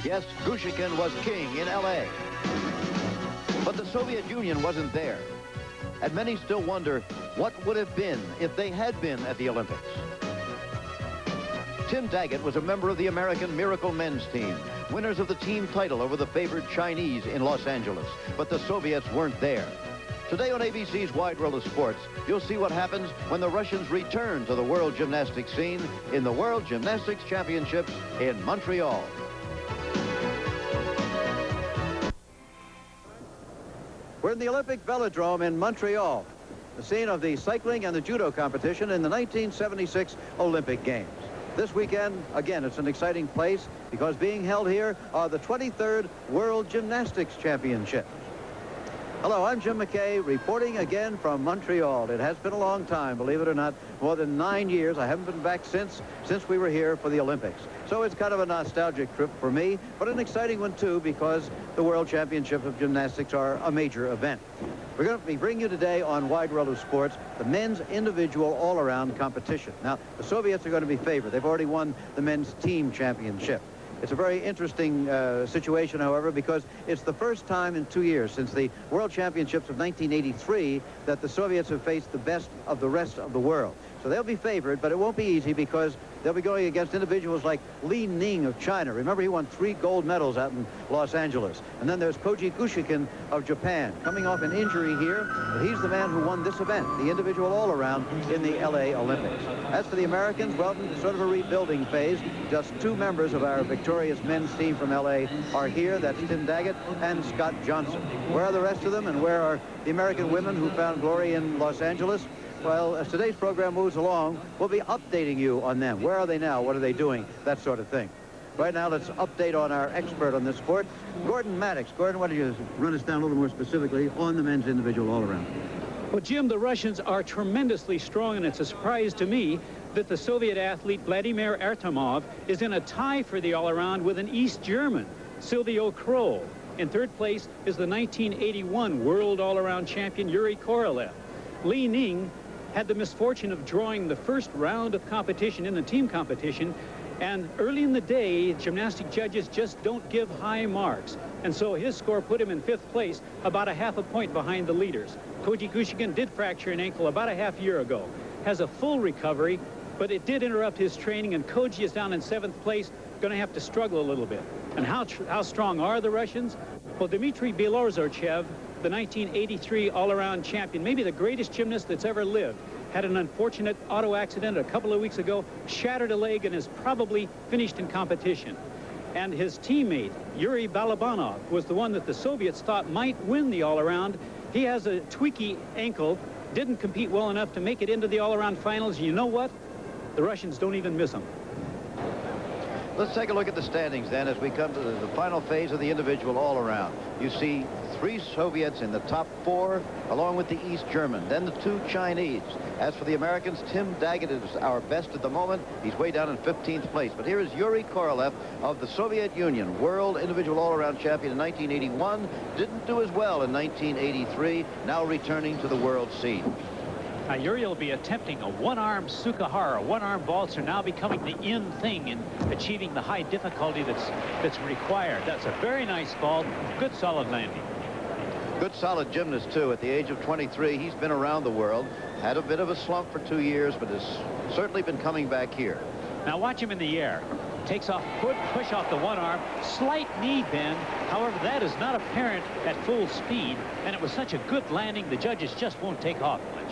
Yes, Gushikin was king in L.A. But the Soviet Union wasn't there. And many still wonder what would have been if they had been at the Olympics. Tim Daggett was a member of the American Miracle men's team, winners of the team title over the favored Chinese in Los Angeles. But the Soviets weren't there. Today on ABC's Wide World of Sports, you'll see what happens when the Russians return to the world gymnastics scene in the World Gymnastics Championships in Montreal. We're in the Olympic Velodrome in Montreal, the scene of the cycling and the judo competition in the 1976 Olympic Games. This weekend, again, it's an exciting place because being held here are the 23rd World Gymnastics Championships. Hello, I'm Jim McKay, reporting again from Montreal. It has been a long time, believe it or not, more than 9 years. I haven't been back since we were here for the Olympics. So it's kind of a nostalgic trip for me, but an exciting one too, because the World Championships of Gymnastics are a major event. We're going to be bringing you today on Wide World of Sports the men's individual all-around competition. Now, the Soviets are going to be favored. They've already won the men's team championship. It's a very interesting situation, however, because it's the first time in 2 years since the World Championships of 1983 that the Soviets have faced the best of the rest of the world. So they'll be favored, but it won't be easy because they'll be going against individuals like Li Ning of China. Remember, he won 3 gold medals out in Los Angeles. And then there's Koji Gushikin of Japan, coming off an injury here, but he's the man who won this event, the individual all-around in the L.A. Olympics. As for the Americans, well, sort of a rebuilding phase. Just 2 members of our victorious men's team from L.A. are here. That's Tim Daggett and Scott Johnson. Where are the rest of them, and where are the American women who found glory in Los Angeles? Well, as today's program moves along, we'll be updating you on them. Where are they now? What are they doing? That sort of thing. Right now, let's update on our expert on this sport, Gordon Maddox. Gordon, why don't you run us down a little more specifically on the men's individual all-around? Well, Jim, the Russians are tremendously strong, and it's a surprise to me that the Soviet athlete Vladimir Artemov is in a tie for the all-around with an East German, Silvio Kroll. In third place is the 1981 world all-around champion Yuri Korolev. Li Ning had the misfortune of drawing the first round of competition in the team competition, and early in the day, gymnastic judges just don't give high marks. And so his score put him in 5th place, about a half a point behind the leaders. Koji Gushikin did fracture an ankle about a half year ago. Has a full recovery, but it did interrupt his training, and Koji is down in 7th place, going to have to struggle a little bit. And how strong are the Russians? Well, Dmitry Belozerchev, the 1983 all-around champion, maybe the greatest gymnast that's ever lived, had an unfortunate auto accident a couple of weeks ago, shattered a leg, and is probably finished in competition. And his teammate, Yuri Balabanov, was the one that the Soviets thought might win the all-around. He has a tweaky ankle, didn't compete well enough to make it into the all-around finals. You know what? The Russians don't even miss him. Let's take a look at the standings then as we come to the final phase of the individual all-around. You see 3 Soviets in the top 4, along with the East German, then the 2 Chinese. As for the Americans, Tim Daggett is our best at the moment. He's way down in 15th place. But here is Yuri Korolev of the Soviet Union, world individual all-around champion in 1981. Didn't do as well in 1983, now returning to the world scene. Now, Yuri will be attempting a one-arm Sukahara, one-arm valser, now becoming the in thing in achieving the high difficulty that's required. That's a very nice fall, good solid landing. Good solid gymnast too. At the age of 23, he's been around the world, had a bit of a slump for 2 years, but has certainly been coming back here. Now watch him in the air. Takes off, good push off the one arm, slight knee bend. However, that is not apparent at full speed, and it was such a good landing, the judges just won't take off much.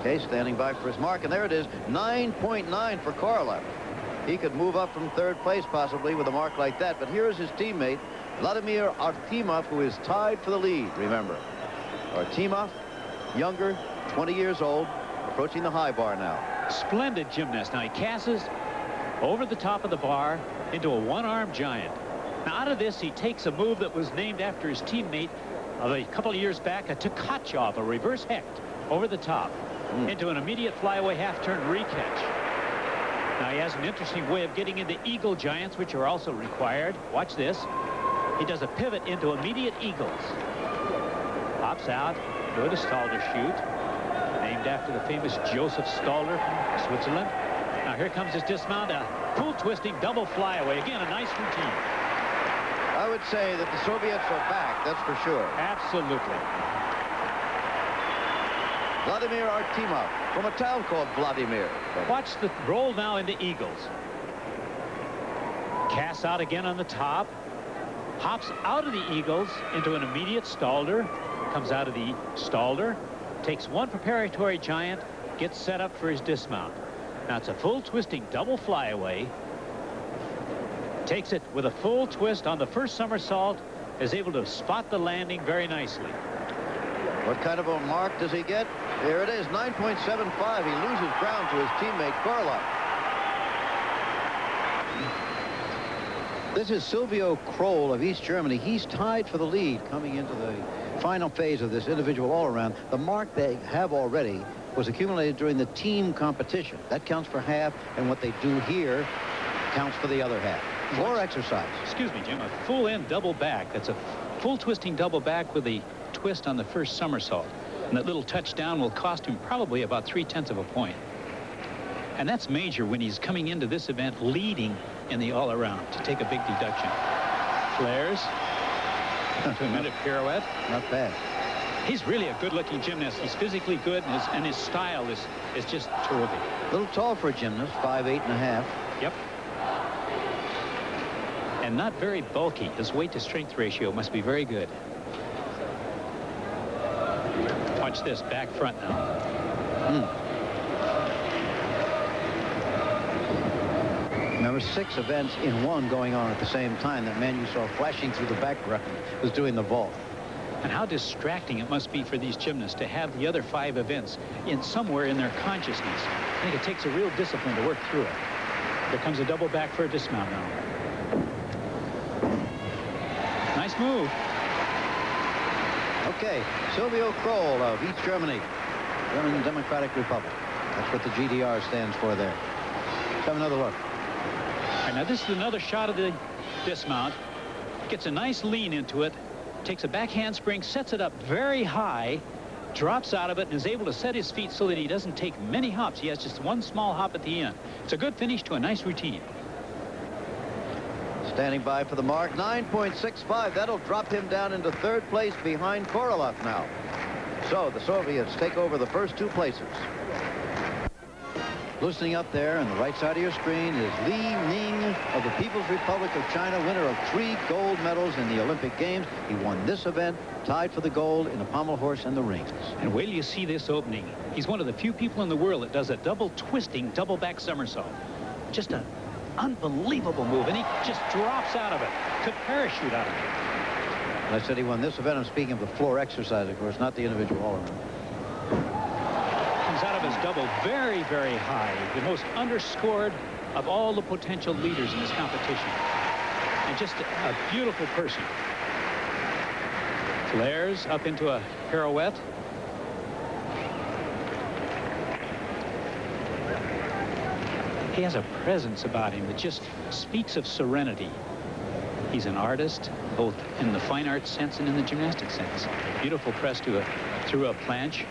Okay, standing by for his mark, and there it is, 9.9 for Korolev. He could move up from 3rd place possibly with a mark like that, but here is his teammate, Vladimir Artemov, who is tied for the lead, remember. Artemov, younger, 20 years old, approaching the high bar now. Splendid gymnast. Now he casts over the top of the bar into a one-arm giant. Now out of this, he takes a move that was named after his teammate of a couple of years back, a Tkachov, a reverse hecht, over the top. Into an immediate flyaway half-turn recatch. Now he has an interesting way of getting into eagle giants, which are also required. Watch this. He does a pivot into immediate eagles. Pops out, good, a Stalder shoot. Named after the famous Joseph Stalder from Switzerland. Now here comes his dismount, a full twisting double flyaway. Again, a nice routine. would say that the Soviets are back, that's for sure. Absolutely. Vladimir Artemov from a town called Vladimir. Watch the roll now into eagles. Casts out again on the top. Hops out of the eagles into an immediate stalder. Comes out of the stalder. Takes one preparatory giant. Gets set up for his dismount. Now it's a full twisting double flyaway. Takes it with a full twist on the first somersault. Is able to spot the landing very nicely. What kind of a mark does he get? There it is, 9.75. He loses ground to his teammate Korolev. This is Silvio Kroll of East Germany. He's tied for the lead coming into the final phase of this individual all-around. The mark they have already was accumulated during the team competition. That counts for half, and what they do here counts for the other half. Floor exercise. Excuse me, Jim. A full end double back. That's a full twisting double back with a twist on the first somersault. And that little touchdown will cost him probably about 3/10 of a point. And that's major when he's coming into this event leading in the all-around to take a big deduction. Flares. To a minute pirouette. Not bad. He's really a good-looking gymnast. He's physically good, and his style is just terrific. A little tall for a gymnast, 5'8½". Yep. And not very bulky. His weight-to-strength ratio must be very good. Watch this, back front now. Remember, 6 events in one going on at the same time. That man you saw flashing through the background was doing the vault. And how distracting it must be for these gymnasts to have the other 5 events somewhere in their consciousness. I think it takes a real discipline to work through it. Here comes a double back for a dismount now. Nice move. Okay, Silvio Kroll of East Germany, German Democratic Republic. That's what the GDR stands for there. Let's have another look. All right, now this is another shot of the dismount. Gets a nice lean into it. Takes a back handspring, sets it up very high, drops out of it, and is able to set his feet so that he doesn't take many hops. He has just one small hop at the end. It's a good finish to a nice routine. Standing by for the mark, 9.65. That'll drop him down into 3rd place behind Korolev now. So the Soviets take over the first 2 places. Listening up there on the right side of your screen is Li Ning of the People's Republic of China, winner of 3 gold medals in the Olympic Games. He won this event, tied for the gold in the pommel horse and the rings. And wait till you see this opening. He's one of the few people in the world that does a double twisting, double back somersault. Just an unbelievable move, and he just drops out of it. Could parachute out of it. And I said he won this event. I'm speaking of the floor exercise, of course, not the individual all-around. Comes out of his double very, very high. The most underscored of all the potential leaders in this competition. And just a beautiful person. Flares up into a pirouette. He has a presence about him that just speaks of serenity. He's an artist, both in the fine arts sense and in the gymnastic sense. Beautiful press to through a planche.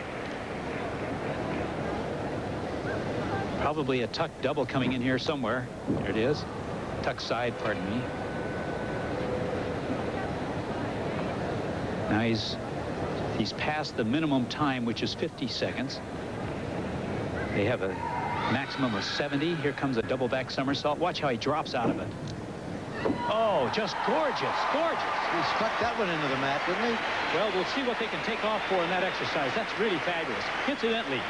Probably a tuck double coming in here somewhere. There it is. Tuck side, pardon me. Now he's past the minimum time, which is 50 seconds. They have a maximum of 70. Here comes a double back somersault. Watch how he drops out of it. Oh, just gorgeous, gorgeous. He stuck that one into the mat, didn't he? Well, we'll see what they can take off for in that exercise. That's really fabulous. Incidentally,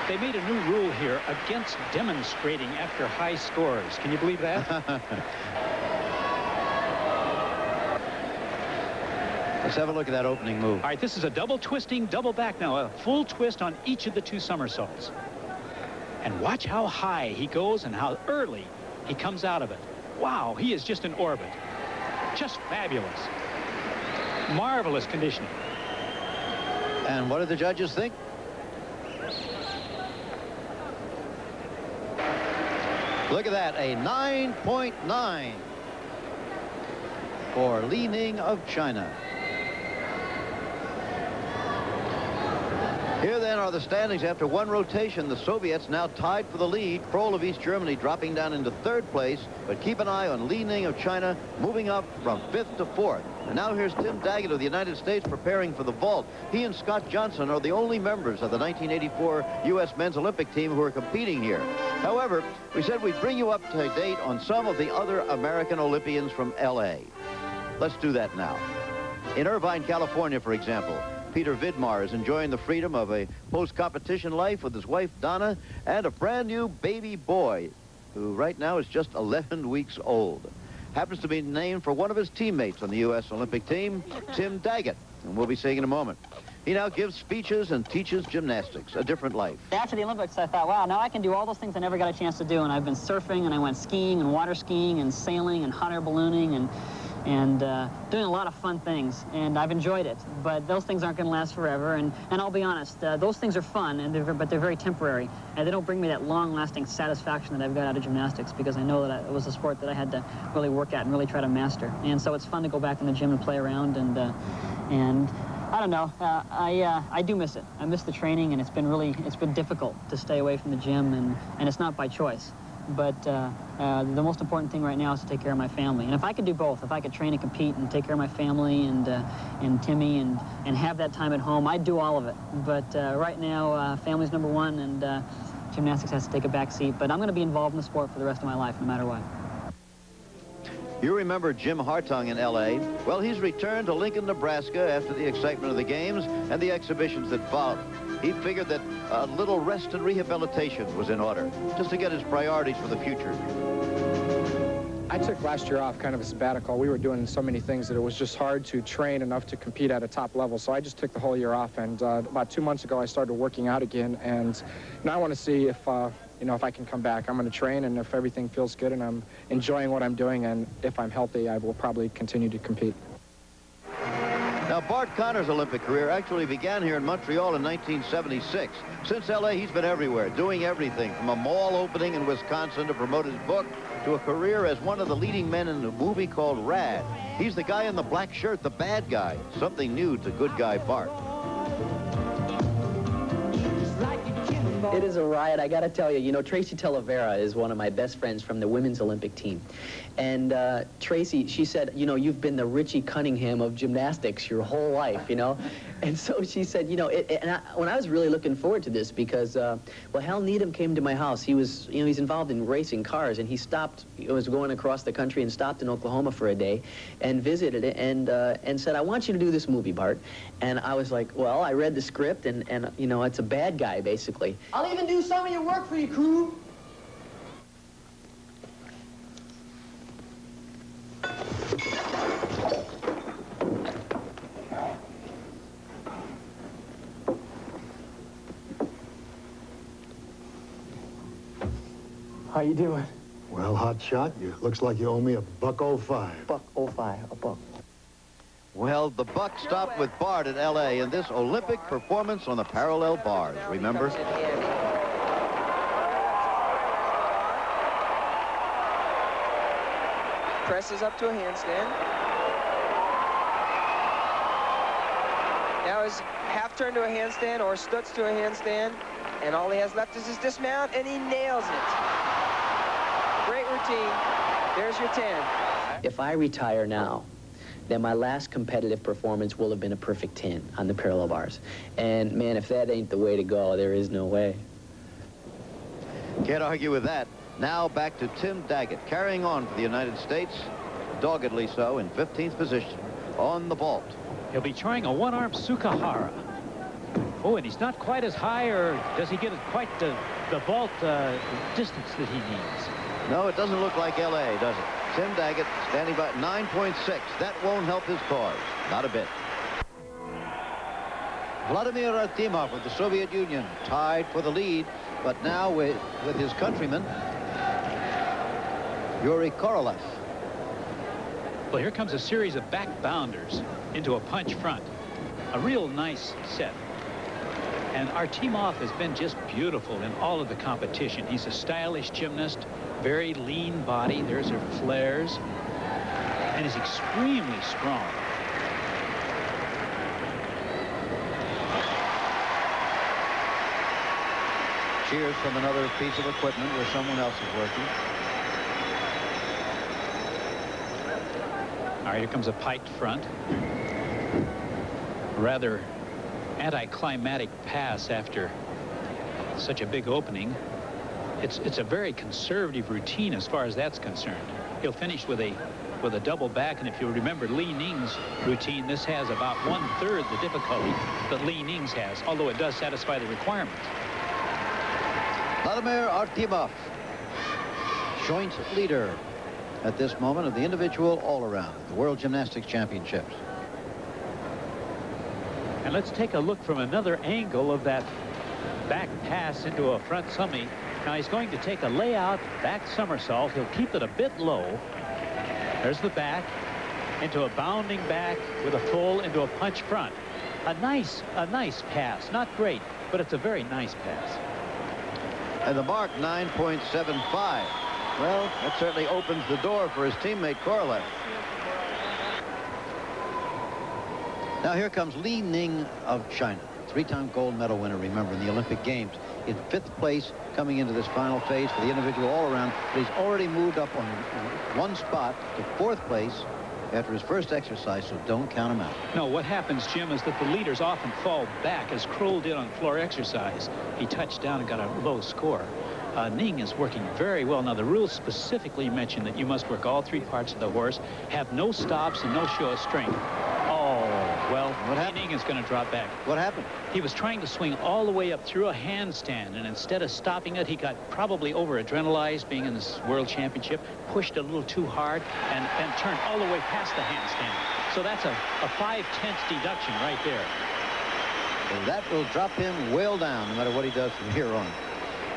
they made a new rule here against demonstrating after high scores. Can you believe that? Let's have a look at that opening move. All right, this is a double twisting, double back now. A full twist on each of the 2 somersaults. And watch how high he goes and how early he comes out of it. Wow, he is just in orbit. Just fabulous. Marvelous conditioning. And what do the judges think? Look at that, a 9.9 for Li Ning of China. Here then are the standings after one rotation. The Soviets now tied for the lead. Kroll of East Germany dropping down into 3rd place. But keep an eye on Li Ning of China moving up from 5th to 4th. And now here's Tim Daggett of the United States preparing for the vault. He and Scott Johnson are the only members of the 1984 U.S. Men's Olympic team who are competing here. However, we said we'd bring you up to date on some of the other American Olympians from L.A. Let's do that now. In Irvine, California, for example, Peter Vidmar is enjoying the freedom of a post-competition life with his wife, Donna, and a brand-new baby boy, who right now is just 11 weeks old. Happens to be named for one of his teammates on the U.S. Olympic team, Tim Daggett, and we'll be seeing in a moment. He now gives speeches and teaches gymnastics, a different life. After the Olympics, I thought, wow, now I can do all those things I never got a chance to do, and I've been surfing, and I went skiing, and water skiing, and sailing, and hot air ballooning, and doing a lot of fun things, and I've enjoyed it. But those things aren't going to last forever, and I'll be honest, those things are fun, but they're very temporary, and they don't bring me that long-lasting satisfaction that I've got out of gymnastics, because I know that it was a sport that I had to really work at and really try to master. And so it's fun to go back in the gym and play around, and I don't know, I do miss it. I miss the training, and it's been difficult to stay away from the gym, and it's not by choice. But the most important thing right now is to take care of my family. And if I could do both, if I could train and compete and take care of my family and Timmy and have that time at home, I'd do all of it. But right now, family's number one, and gymnastics has to take a back seat. But I'm going to be involved in the sport for the rest of my life, no matter what. You remember Jim Hartung in L.A. Well, he's returned to Lincoln, Nebraska after the excitement of the games and the exhibitions that followed. He figured that a little rest and rehabilitation was in order, just to get his priorities for the future. I took last year off, kind of a sabbatical. We were doing so many things that it was just hard to train enough to compete at a top level, so I just took the whole year off. And about 2 months ago, I started working out again, and now I want to see if if I can come back. I'm going to train, and if everything feels good and I'm enjoying what I'm doing, and if I'm healthy, I will probably continue to compete. Now, Bart Connor's Olympic career actually began here in Montreal in 1976. Since L.A., he's been everywhere, doing everything, from a mall opening in Wisconsin to promote his book, to a career as one of the leading men in a movie called Rad. He's the guy in the black shirt, the bad guy, something new to good guy Bart. It is a riot, I gotta tell you. You know, Tracy Talavera is one of my best friends from the women's Olympic team. And Tracy, she said, you know, you've been the Richie Cunningham of gymnastics your whole life, you know? And so she said, you know, when I was really looking forward to this because, well, Hal Needham came to my house. He was, you know, he's involved in racing cars, and he was going across the country and stopped in Oklahoma for a day and visited it and said, I want you to do this movie, Bart. And I was like, well, I read the script, and you know, it's a bad guy, basically. I'll even do some of your work for you, crew. How you doing? Well, hot shot, looks like you owe me $1.05. $1.05, a buck. Well, the buck stopped with Bart at L.A. in this Olympic performance on the parallel bars, remember? Presses up to a handstand. Now is half turn to a handstand or Stutz to a handstand, and all he has left is his dismount, and he nails it. Great routine. There's your 10. If I retire now, then my last competitive performance will have been a perfect 10 on the parallel bars. And man, if that ain't the way to go, there is no way. Can't argue with that. Now back to Tim Daggett, carrying on for the United States, doggedly so, in 15th position on the vault. He'll be trying a one-arm Sukahara. Oh, and he's not quite as high, or does he get quite the vault distance that he needs? No, it doesn't look like L.A., does it? Tim Daggett standing by 9.6. That won't help his cause. Not a bit. Vladimir Artemov of the Soviet Union tied for the lead, but now with his countryman, Yuri Korolev. Well, here comes a series of back bounders into a punch front. A real nice set. And Artemov has been just beautiful in all of the competition. He's a stylish gymnast, very lean body. There's her flares. And he's extremely strong. Cheers from another piece of equipment where someone else is working. All right, here comes a piked front. Rather anticlimactic pass after such a big opening. It's a very conservative routine as far as that's concerned. He'll finish with a double back, and if you remember Li Ning's routine, this has about 1/3 the difficulty that Li Ning's has, although it does satisfy the requirements. Vladimir Artemov, joint leader at this moment of the individual all-around, the World Gymnastics Championships. And let's take a look from another angle of that back pass into a front summy. Now he's going to take a layout back somersault. He'll keep it a bit low. There's the back into a bounding back with a full into a punch front. A nice pass. Not great, but it's a very nice pass. And the mark 9.75. Well, that certainly opens the door for his teammate Korolev. Now here comes Li Ning of China, 3-time gold medal winner, remember, in the Olympic Games. In 5th place coming into this final phase for the individual all-around, but he's already moved up on one spot to 4th place after his first exercise, so don't count him out. No, what happens, Jim, is that the leaders often fall back, as Kroll did on floor exercise. He touched down and got a low score. Ning is working very well. Now, the rules specifically mention that you must work all 3 parts of the horse, have no stops and no show of strength. Oh, well, Ning is going to drop back. What happened? He was trying to swing all the way up through a handstand, and instead of stopping it, he got probably over-adrenalized, being in this World Championship, pushed a little too hard, and turned all the way past the handstand. So that's a 5/10 deduction right there. And that will drop him well down, no matter what he does from here on.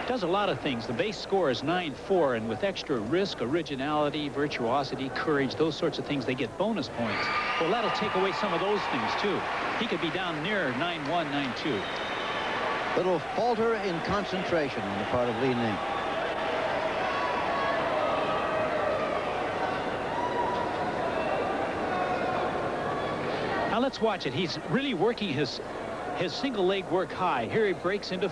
Does a lot of things. The base score is 9-4, and with extra risk, originality, virtuosity, courage, those sorts of things, they get bonus points. Well, that'll take away some of those things, too. He could be down near 9-1, 9-2. Little falter in concentration on the part of Li Ning. Now let's watch it. He's really working his single leg work high. Here he breaks into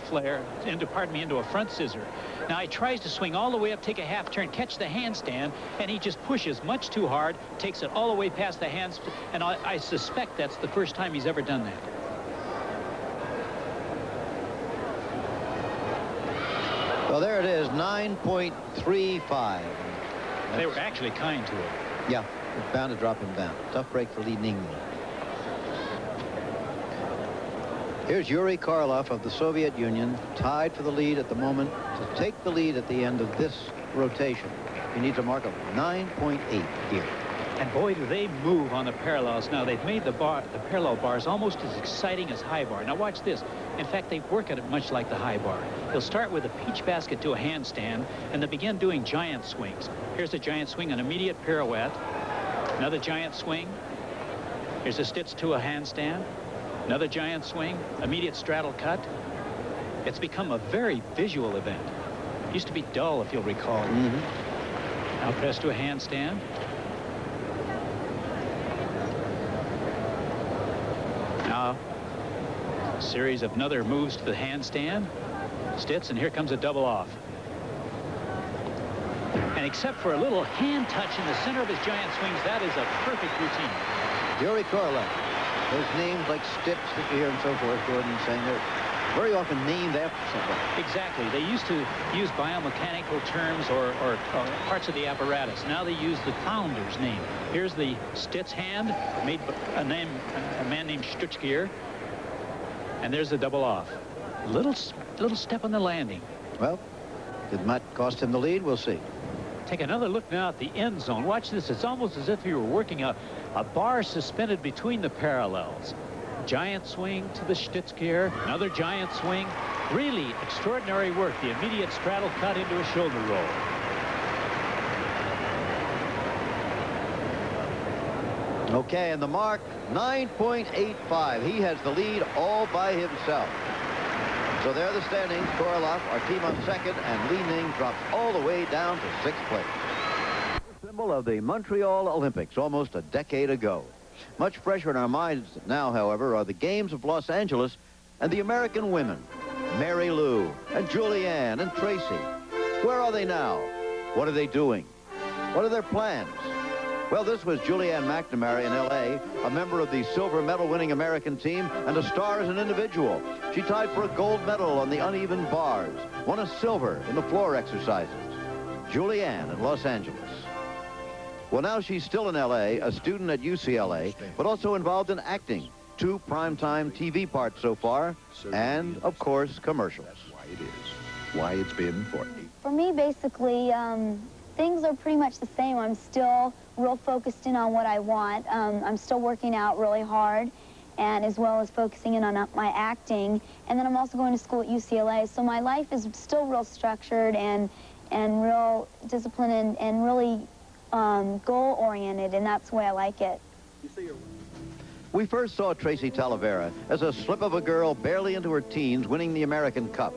into a front scissor. Now he tries to swing all the way up, take a half turn, catch the handstand, and he just pushes much too hard, takes it all the way past the hands, and I suspect that's the first time he's ever done that. Well, there it is, 9.35. They were actually kind to him. Yeah, it's bound to drop him down. Tough break for Li Ning. Here's Yuri Korolev of the Soviet Union, tied for the lead at the moment. To take the lead at the end of this rotation, he needs a mark of 9.8 here. And boy, do they move on the parallels. Now, they've made the parallel bars almost as exciting as high bar. Now, watch this. In fact, they work at it much like the high bar. They'll start with a peach basket to a handstand, and they begin doing giant swings. Here's a giant swing, an immediate pirouette. Another giant swing. Here's a stitch to a handstand. Another giant swing, immediate straddle cut. It's become a very visual event. It used to be dull, if you'll recall. Now press to a handstand. Now, a series of another moves to the handstand. Stitz, and here comes a double off. And except for a little hand touch in the center of his giant swings, that is a perfect routine. Yuri Korolev. Those names like Stitz that you hear and so forth, Gordon saying they're very often named after somebody. Exactly. They used to use biomechanical terms or parts of the apparatus. Now they use the founder's name. Here's the Stitz hand, made a man named Stutzkier. And there's the double off. Little step on the landing. Well, did Matt cost him the lead? We'll see. Take another look now at the end zone. Watch this. It's almost as if you were working a bar suspended between the parallels. Giant swing to the Stutzkier. Another giant swing. Really extraordinary work. The immediate straddle cut into a shoulder roll. Okay, and the mark, 9.85. He has the lead all by himself. So there are the standings. Korolev, Artemov second, and Li Ning drops all the way down to 6th place. Symbol of the Montreal Olympics almost a decade ago. Much fresher in our minds now, however, are the Games of Los Angeles and the American women. Mary Lou and Julianne and Tracy. Where are they now? What are they doing? What are their plans? Well, this was Julianne McNamara in L.A., a member of the silver medal-winning American team and a star as an individual. She tied for a gold medal on the uneven bars, won a silver in the floor exercises. Julianne in Los Angeles. Well, now she's still in L.A., a student at UCLA, but also involved in acting. 2 primetime TV parts so far, and, of course, commercials. That's why it is. Why it's been for 8. For me, basically, things are pretty much the same. I'm still real focused in on what I want. I'm still working out really hard, and as well as focusing in on my acting. And then I'm also going to school at UCLA. So my life is still real structured and real disciplined and really goal-oriented, and that's the way I like it. We first saw Tracy Talavera as a slip of a girl barely into her teens winning the American Cup.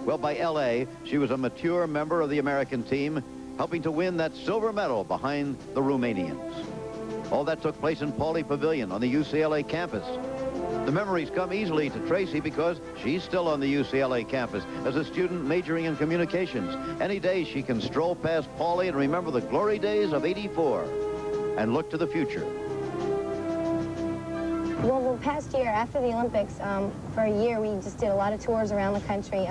Well, by L.A., she was a mature member of the American team, helping to win that silver medal behind the Romanians. All that took place in Pauley Pavilion on the UCLA campus. The memories come easily to Tracy because she's still on the UCLA campus as a student majoring in communications. Any day she can stroll past Pauley and remember the glory days of '84 and look to the future. Well, the past year, after the Olympics, for a year, we just did a lot of tours around the country.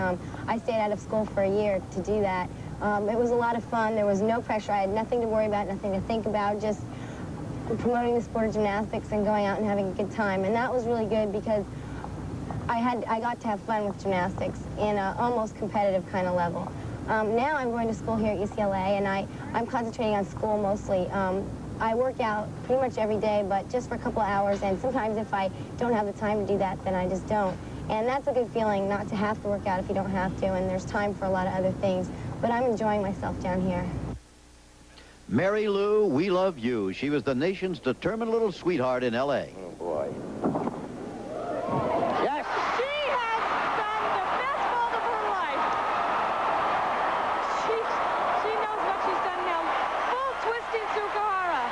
I stayed out of school for a year to do that. It was a lot of fun. There was no pressure. I had nothing to worry about, nothing to think about, just promoting the sport of gymnastics and going out and having a good time. And that was really good because I got to have fun with gymnastics in an almost competitive kind of level. Now I'm going to school here at UCLA, and I'm concentrating on school mostly. I work out pretty much every day, but just for a couple of hours, and sometimes if I don't have the time to do that, then I just don't. And that's a good feeling, not to have to work out if you don't have to, and there's time for a lot of other things. But I'm enjoying myself down here. Mary Lou, we love you. She was the nation's determined little sweetheart in L.A. Oh, boy. Yes! She has done the best vault of her life. She knows what she's done now. Full twisting Sugahara.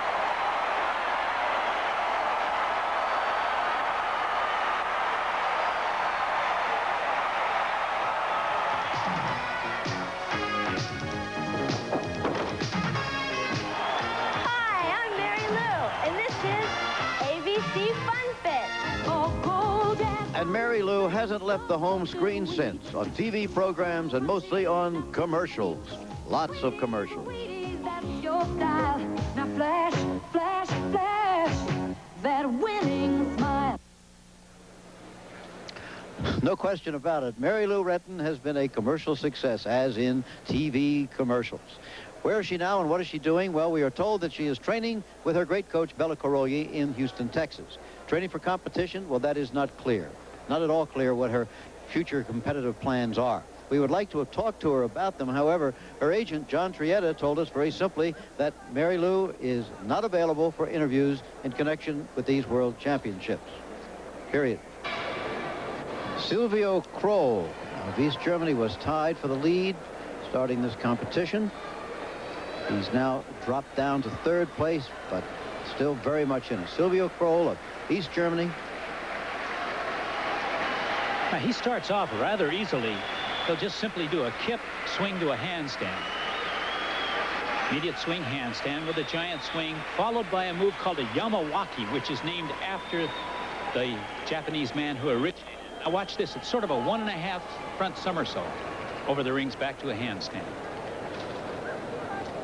And Mary Lou hasn't left the home screen since, on TV programs and mostly on commercials. Lots of commercials. Now flash, flash, flash, that winning smile. No question about it. Mary Lou Retton has been a commercial success, as in TV commercials. Where is she now and what is she doing? Well, we are told that she is training with her great coach, Bela Karolyi, in Houston, Texas. Training for competition? Well, that is not clear. Not at all clear what her future competitive plans are. We would like to have talked to her about them. However, her agent, John Trietta, told us very simply that Mary Lou is not available for interviews in connection with these World Championships. Period. Silvio Kroll of East Germany was tied for the lead starting this competition. He's now dropped down to 3rd place, but still very much in it. Silvio Kroll of East Germany. Now, he starts off rather easily. He'll just simply do a kip, swing to a handstand. Immediate swing handstand with a giant swing, followed by a move called a Yamawaki, which is named after the Japanese man who originated. Now watch this. It's sort of a 1.5 front somersault over the rings back to a handstand.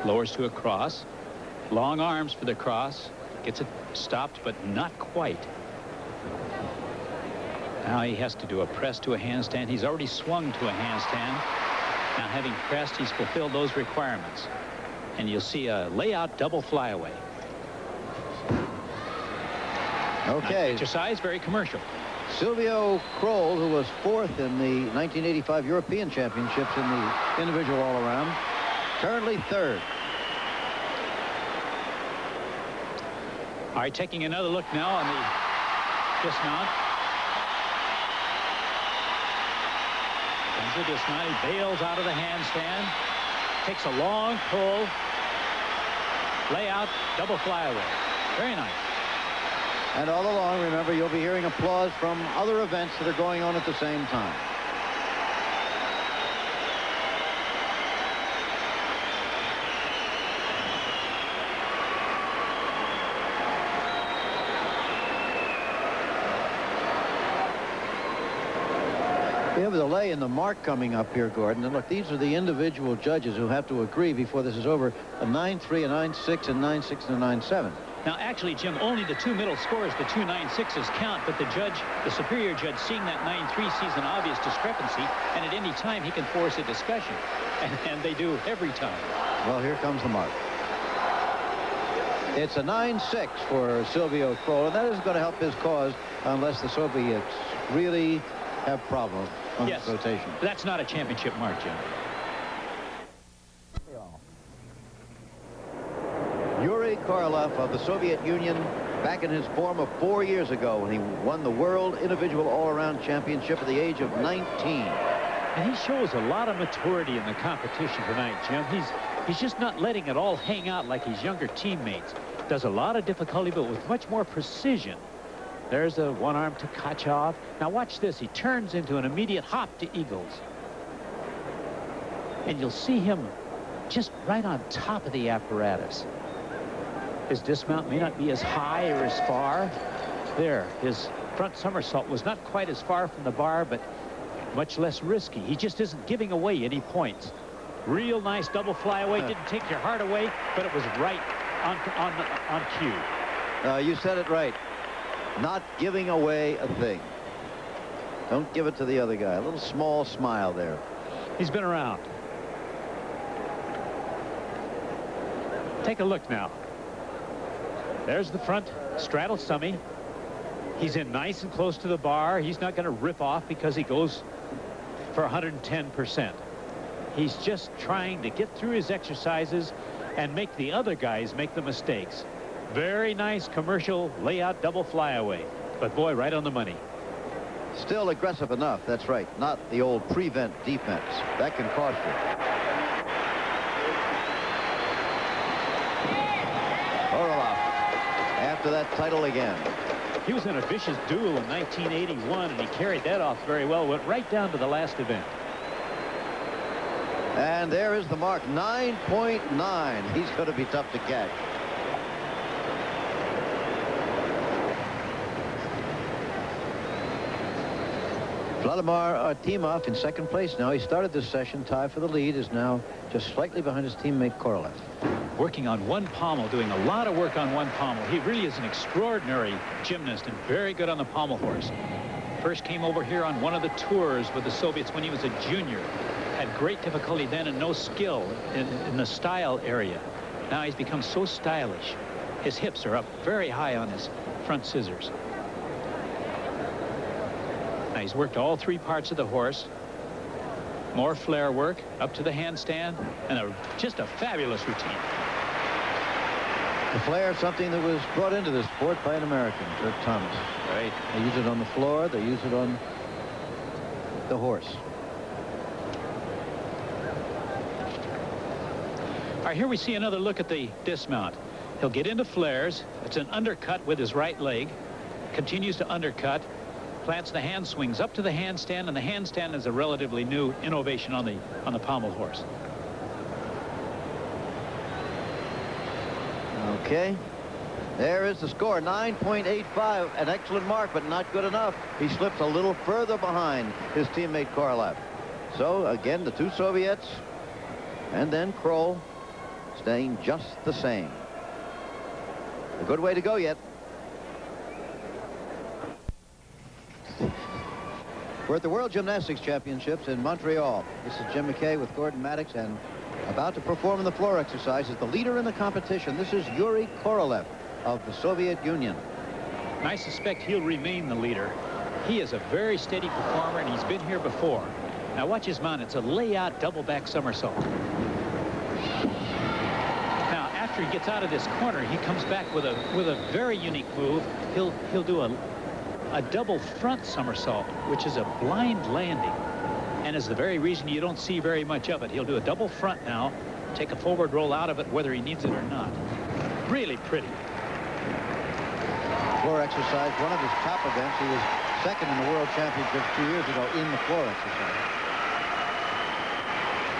Lowers to a cross. Long arms for the cross. Gets it stopped, but not quite. Now he has to do a press to a handstand. He's already swung to a handstand. Now, having pressed, he's fulfilled those requirements. And you'll see a layout double flyaway. Okay. Exercise, very commercial. Silvio Kroll, who was 4th in the 1985 European Championships in the individual all-around, currently 3rd. All right, taking another look now on the dismount. Comes the dismount. He bails out of the handstand. Takes a long pull. Layout, double flyaway. Very nice. And all along, remember, you'll be hearing applause from other events that are going on at the same time. We have a delay in the mark coming up here, Gordon. And look, these are the individual judges who have to agree before this is over. A 9-3, a 9-6, and 9-6, and a 9-7. Now, actually, Jim, only the two middle scores, the two 9-6s count, but the judge, the superior judge, seeing that 9-3 sees an obvious discrepancy, and at any time he can force a discussion, and they do every time. Well, here comes the mark. It's a 9-6 for Silvio Kroll, and that isn't going to help his cause unless the Soviets really have problems on this rotation. That's not a championship mark, Jim. Yuri Korolev of the Soviet Union, back in his form of 4 years ago when he won the World Individual All-Around Championship at the age of 19. And he shows a lot of maturity in the competition tonight, Jim. He's just not letting it all hang out like his younger teammates. Does a lot of difficulty, but with much more precision. There's a one-arm to Tkachov. Now watch this. He turns into an immediate hop to Eagles. And you'll see him just right on top of the apparatus. His dismount may not be as high or as far. There, his front somersault was not quite as far from the bar, but much less risky. He just isn't giving away any points. Real nice double flyaway. Didn't take your heart away, but it was right on cue. You said it right. Not giving away a thing. Don't give it to the other guy. A little small smile there. He's been around. Take a look now. There's the front straddle summy. He's in nice and close to the bar. He's not going to rip off because he goes for 110%. He's just trying to get through his exercises and make the other guys make the mistakes. Very nice commercial layout double flyaway, but boy, right on the money. Still aggressive enough, that's right. Not the old prevent defense. That can cost you. Korolev after that title again. He was in a vicious duel in 1981, and he carried that off very well. Went right down to the last event. And there is the mark, 9.9. He's going to be tough to catch. Vladimir Artemov in second place now. He started this session tied for the lead, is now just slightly behind his teammate Korolev. Working on one pommel, doing a lot of work on one pommel. He really is an extraordinary gymnast and very good on the pommel horse. First came over here on one of the tours with the Soviets when he was a junior. Had great difficulty then and no skill in the style area. Now he's become so stylish. His hips are up very high on his front scissors. Now he's worked all three parts of the horse. More flare work up to the handstand and just a fabulous routine. The flare is something that was brought into this sport by an American, Kurt Thomas. Right. They use it on the floor. They use it on the horse. All right, here we see another look at the dismount. He'll get into flares. It's an undercut with his right leg. Continues to undercut. Plants the hand swings up to the handstand, and the handstand is a relatively new innovation on the pommel horse. Okay. There is the score, 9.85. An excellent mark, but not good enough. He slipped a little further behind his teammate Korolev. So, again, the two Soviets, and then Kroll, staying just the same. A good way to go yet. We're at the World Gymnastics Championships in Montreal. This is Jim McKay with Gordon Maddox, and about to perform in the floor exercise is the leader in the competition. This is Yuri Korolev of the Soviet Union. I suspect he'll remain the leader. He is a very steady performer, and he's been here before. Now watch his mount. It's a layout double back somersault. Now after he gets out of this corner, he comes back with a very unique move. He'll do a double front somersault, which is a blind landing, and is the very reason you don't see very much of it. He'll do a double front now, take a forward roll out of it whether he needs it or not. Really pretty. Floor exercise, one of his top events. He was second in the World Championships 2 years ago in the floor exercise.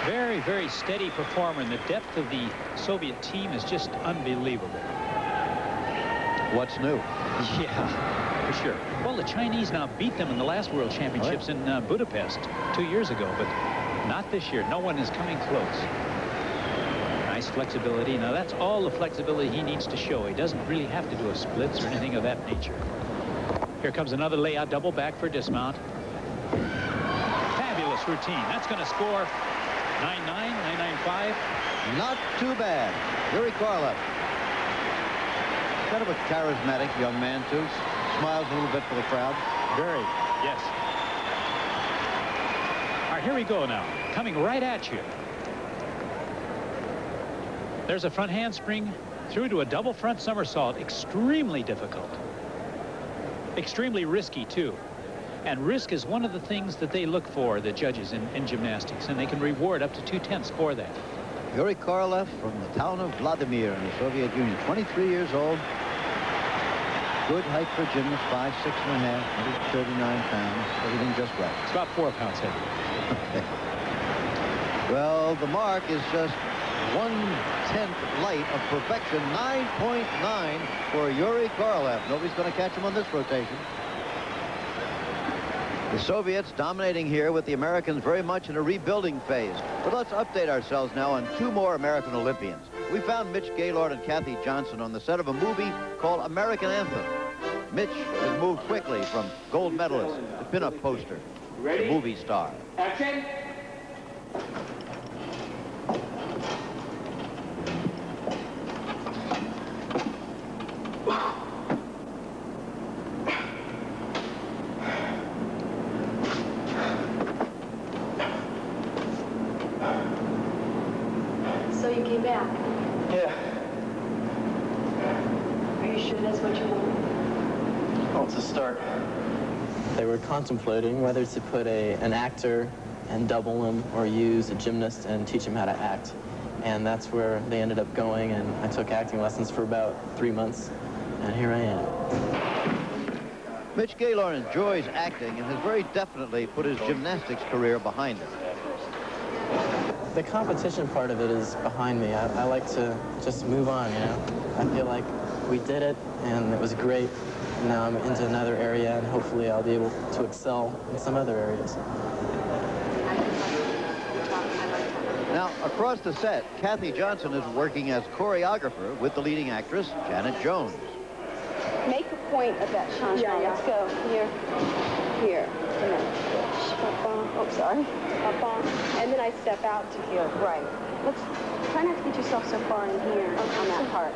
Very, very steady performer, and the depth of the Soviet team is just unbelievable. What's new? Yeah. for sure. Well, the Chinese now beat them in the last World Championships in Budapest 2 years ago, but not this year. No one is coming close. Nice flexibility. Now, that's all the flexibility he needs to show. He doesn't really have to do a splits or anything of that nature. Here comes another layout double back for dismount. Fabulous routine. That's going to score 9-9, 9-9-5. Not too bad. Yuri Korolev. Kind of a charismatic young man, too. Smiles a little bit for the crowd. Very. Yes. All right, here we go now. Coming right at you. There's a front handspring through to a double front somersault. Extremely difficult. Extremely risky, too. And risk is one of the things that they look for, the judges in gymnastics, and they can reward up to 2/10 for that. Yuri Korolev from the town of Vladimir in the Soviet Union, 23 years old. Good height for a gymnast, 5'6 and a half, 139 pounds, everything just right. It's about 4 pounds heavy. Okay. Well, the mark is just 1/10 light of perfection, 9.9 for Yuri Korolev. Nobody's going to catch him on this rotation. The Soviets dominating here with the Americans very much in a rebuilding phase. But let's update ourselves now on 2 more American Olympians. We found Mitch Gaylord and Kathy Johnson on the set of a movie called American Anthem. Mitch has moved quickly from gold medalist to pinup poster to movie star. Action! So you came back? Yeah. Are you sure that's what you want? Well, it's a start. They were contemplating whether to put an actor and double him or use a gymnast and teach him how to act. And that's where they ended up going, and I took acting lessons for about 3 months, and here I am. Mitch Gaylord enjoys acting and has very definitely put his gymnastics career behind him. The competition part of it is behind me. I like to just move on, you know. I feel like we did it, and it was great. Now I'm into another area, and hopefully I'll be able to excel in some other areas. Now, across the set, Kathy Johnson is working as choreographer with the leading actress, Janet Jones. Make a point of that, Sean. Yeah. Let's go. Here. Here. Oh, sorry. And then I step out to here. Right. Let's try not to get yourself so far in here on that part.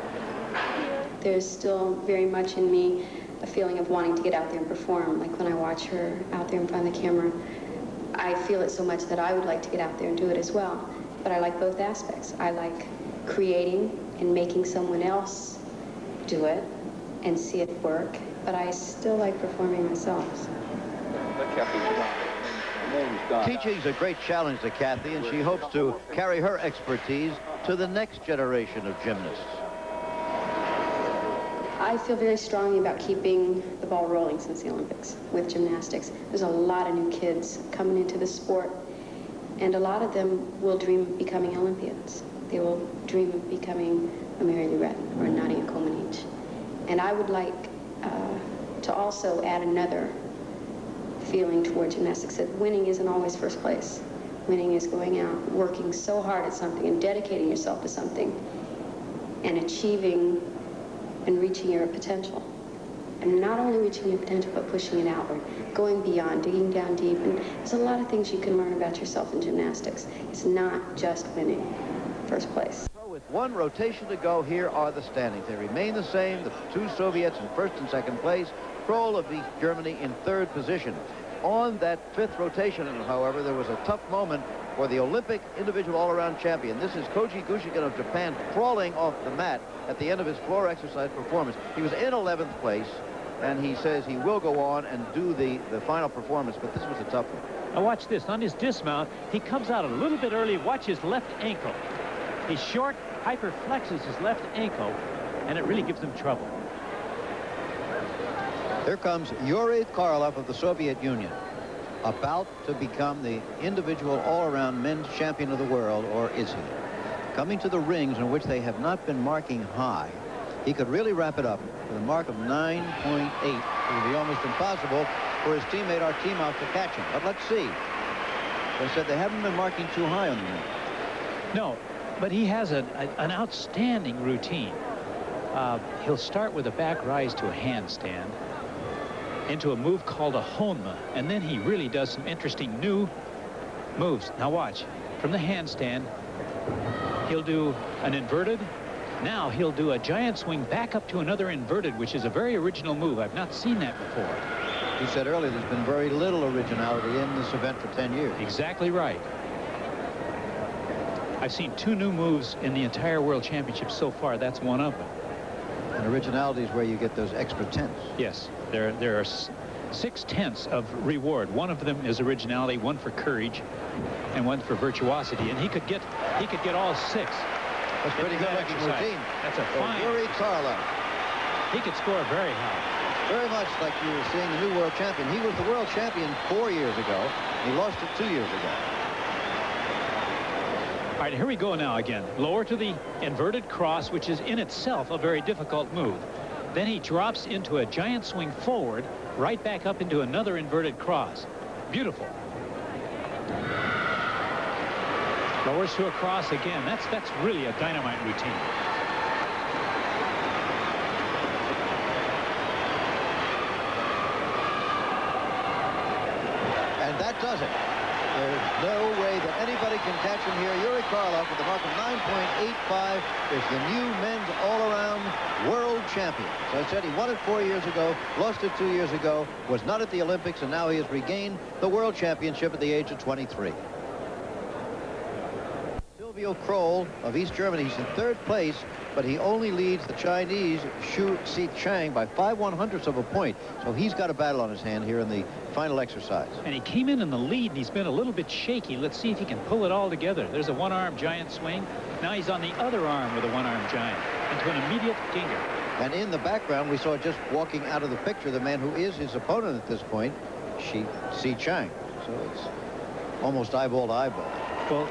There's still very much in me a feeling of wanting to get out there and perform. Like when I watch her out there in front of the camera, I feel it so much that I would like to get out there and do it as well. But I like both aspects. I like creating and making someone else do it and see it work, but I still like performing myself. Teaching's a great challenge to Kathy, and she hopes to carry her expertise to the next generation of gymnasts. I feel very strongly about keeping the ball rolling since the Olympics with gymnastics. There's a lot of new kids coming into the sport, and a lot of them will dream of becoming Olympians. They will dream of becoming a Mary Lou Retton or a Nadia Comaneci. And I would like to also add another feeling toward gymnastics, that winning isn't always first place. Winning is going out, working so hard at something and dedicating yourself to something and achieving and reaching your potential. And not only reaching your potential, but pushing it outward, going beyond, digging down deep. And there's a lot of things you can learn about yourself in gymnastics. It's not just winning first place. With one rotation to go, here are the standings. They remain the same. The 2 Soviets in first and second place. Kroll of East Germany in third position. On that 5th rotation, however, there was a tough moment for the Olympic individual all-around champion. This is Koji Gushikin of Japan crawling off the mat at the end of his floor exercise performance. He was in 11th place, and he says he will go on and do the final performance, but this was a tough one. Now watch this. On his dismount, he comes out a little bit early. Watch his left ankle. He's short, hyperflexes his left ankle, and it really gives him trouble. Here comes Yuri Korolev of the Soviet Union, about to become the individual all-around men's champion of the world, or is he? Coming to the rings in which they have not been marking high, he could really wrap it up with a mark of 9.8. It would be almost impossible for his teammate Artemov to catch him. But let's see. They said they haven't been marking too high on the man. No, but he has an outstanding routine. He'll start with a back rise to a handstand, into a move called a Honma, and then he really does some interesting new moves. Now watch. From the handstand, he'll do an inverted. Now he'll do a giant swing back up to another inverted, which is a very original move. I've not seen that before. He said earlier there's been very little originality in this event for 10 years. Exactly right. I've seen 2 new moves in the entire World Championship so far. That's one of them. And originality is where you get those extra tenths. Yes, there are 6 tenths of reward. One of them is originality, one for courage, and one for virtuosity. And he could get all 6. That's pretty good routine. That's a fine. Yuri Karlov. He could score very high. Very much like you were seeing the new world champion. He was the world champion 4 years ago. He lost it 2 years ago. All right, here we go now again. Lower to the inverted cross, which is in itself a very difficult move. Then he drops into a giant swing forward, right back up into another inverted cross. Beautiful. Lowers to a cross again. That's really a dynamite routine. And that does it. There's no way that anybody can catch him here. Yuri Karlov with a mark of 9.85 is the new men's all-around world champion. As I said, he won it 4 years ago, lost it 2 years ago, was not at the Olympics, and now he has regained the world championship at the age of 23. Silvio Kroll of East Germany, he's in 3rd place, but he only leads the Chinese Xu Xichang by 5/100ths of a point. So he's got a battle on his hand here in the final exercise. And he came in the lead, and he's been a little bit shaky. Let's see if he can pull it all together. There's a one-arm giant swing. Now he's on the other arm with a one-arm giant into an immediate ginger. And in the background, we saw just walking out of the picture the man who is his opponent at this point, Xu Xichang. So it's almost eyeball to eyeball. Well,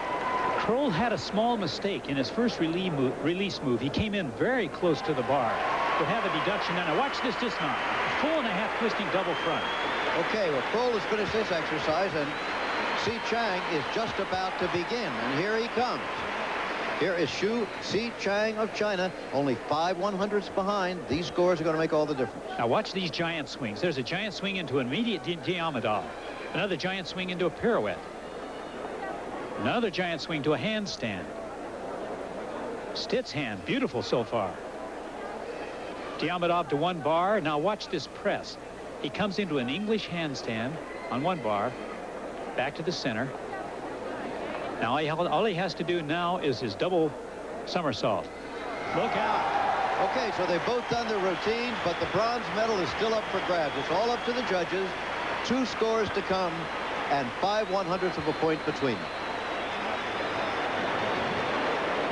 Kroll had a small mistake in his first release move. He came in very close to the bar. Would have a deduction. Now watch this dismount. 4.5 twisting double front. Okay, well, Kroll has finished this exercise, and Xichang is just about to begin. And here he comes. Here is Xu Xichang of China, only 5/100ths behind. These scores are going to make all the difference. Now watch these giant swings. There's a giant swing into an immediate Diamondov. Another giant swing into a pirouette. Another giant swing to a handstand. Stitt's hand, beautiful so far. Diamondov to one bar. Now watch this press. He comes into an English handstand on one bar, back to the center. Now all he has to do now is his double somersault. Look out. Okay, so they've both done their routines, but the bronze medal is still up for grabs. It's all up to the judges. 2 scores to come, and 5/100ths of a point between them.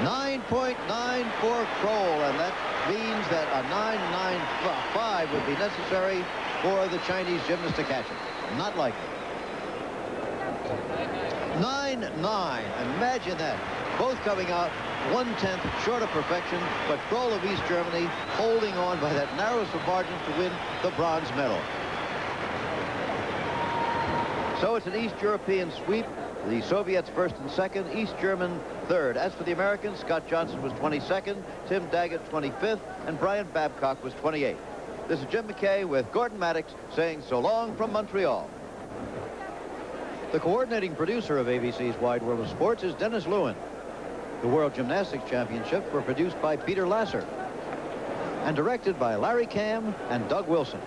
9.9 for Kroll, and that means that a 9.95 would be necessary for the Chinese gymnast to catch him. Not likely. 9.9. Imagine that. Both coming out 1/10 short of perfection, but Kroll of East Germany holding on by that narrowest of margins to win the bronze medal. So it's an East European sweep. The Soviets 1st and 2nd, East German 3rd. As for the Americans, Scott Johnson was 22nd, Tim Daggett 25th, and Brian Babcock was 28th. This is Jim McKay with Gordon Maddox saying so long from Montreal. The coordinating producer of ABC's Wide World of Sports is Dennis Lewin. The World Gymnastics Championships were produced by Peter Lasser and directed by Larry Cam and Doug Wilson.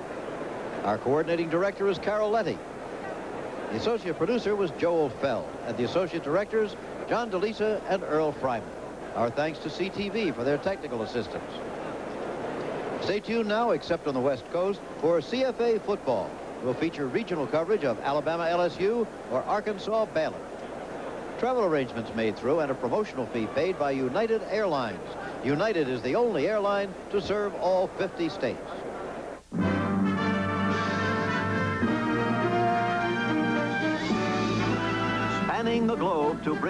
Our coordinating director is Carol Letty. The associate producer was Joel Feld, and the associate directors, John DeLisa and Earl Fryman. Our thanks to CTV for their technical assistance. Stay tuned now, except on the West Coast, for CFA football. We'll feature regional coverage of Alabama LSU or Arkansas Baylor. Travel arrangements made through and a promotional fee paid by United Airlines. United is the only airline to serve all 50 states. Spanning the globe to bring